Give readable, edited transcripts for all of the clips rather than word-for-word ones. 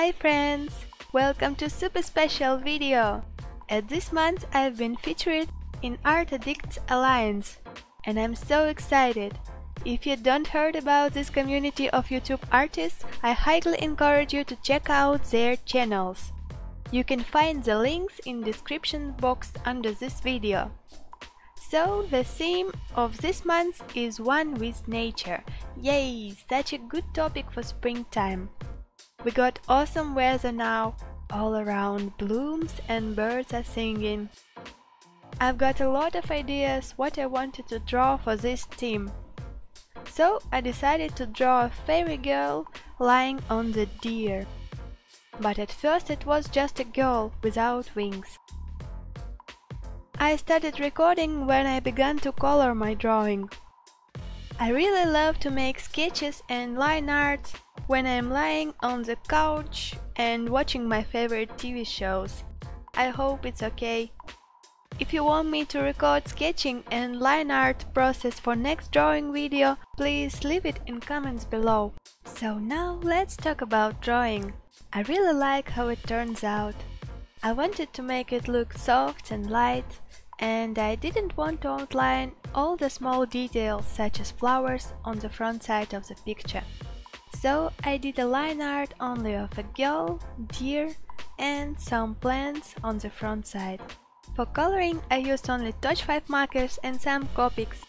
Hi friends! Welcome to super special video! At this month I've been featured in Art Addicts Alliance and I'm so excited! If you don't heard about this community of YouTube artists, I highly encourage you to check out their channels. You can find the links in description box under this video. So the theme of this month is One with Nature. Yay! Such a good topic for springtime. We got awesome weather now, all around blooms and birds are singing. I've got a lot of ideas what I wanted to draw for this theme. So I decided to draw a fairy girl lying on the deer. But at first it was just a girl without wings. I started recording when I began to color my drawing. I really love to make sketches and line art when I'm lying on the couch and watching my favorite TV shows. I hope it's okay. If you want me to record sketching and line art process for next drawing video, please leave it in comments below. So now let's talk about drawing. I really like how it turns out. I wanted to make it look soft and light, and I didn't want to outline all the small details such as flowers on the front side of the picture. So I did a line art only of a girl, deer and some plants on the front side. For coloring I used only touchfive markers and some Copics.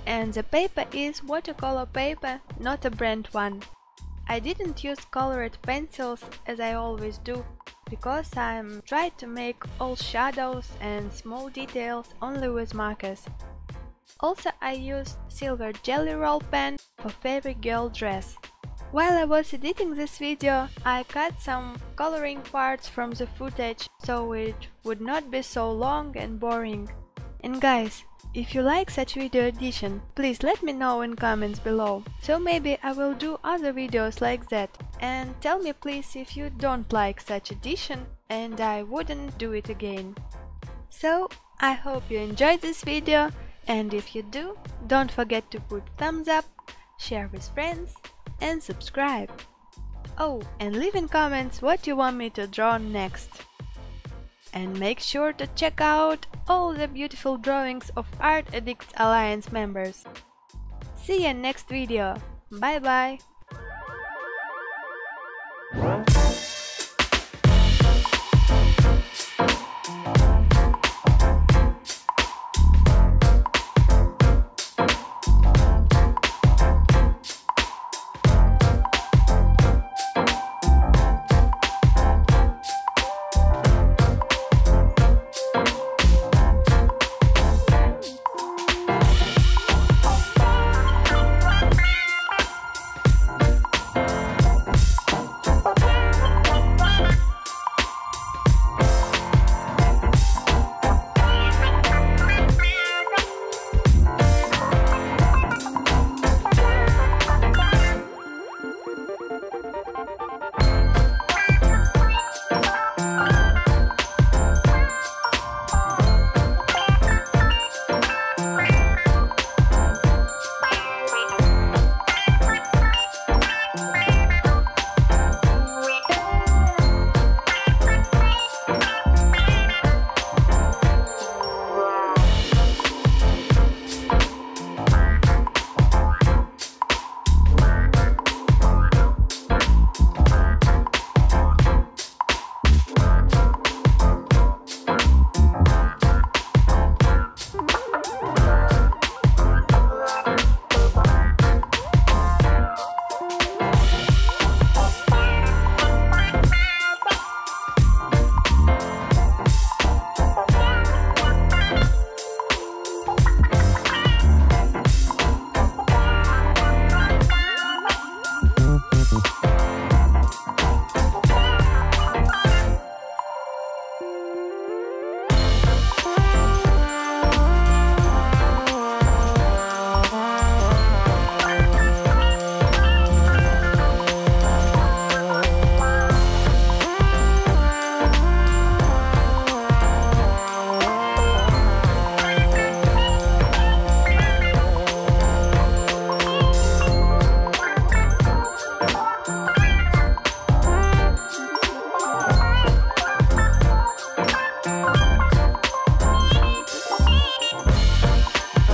And the paper is watercolor paper, not a brand one. I didn't use colored pencils as I always do, because I'm trying to make all shadows and small details only with markers. Also I used silver jelly roll pen for fairy girl dress. While I was editing this video, I cut some coloring parts from the footage so it would not be so long and boring. And guys, if you like such video edition, please let me know in comments below, so maybe I will do other videos like that. And tell me please if you don't like such edition and I wouldn't do it again. So I hope you enjoyed this video, and if you do, don't forget to put thumbs up, share with friends and subscribe. Oh, and leave in comments what you want me to draw next. And make sure to check out all the beautiful drawings of Art Addicts Alliance members. See you in next video. Bye bye!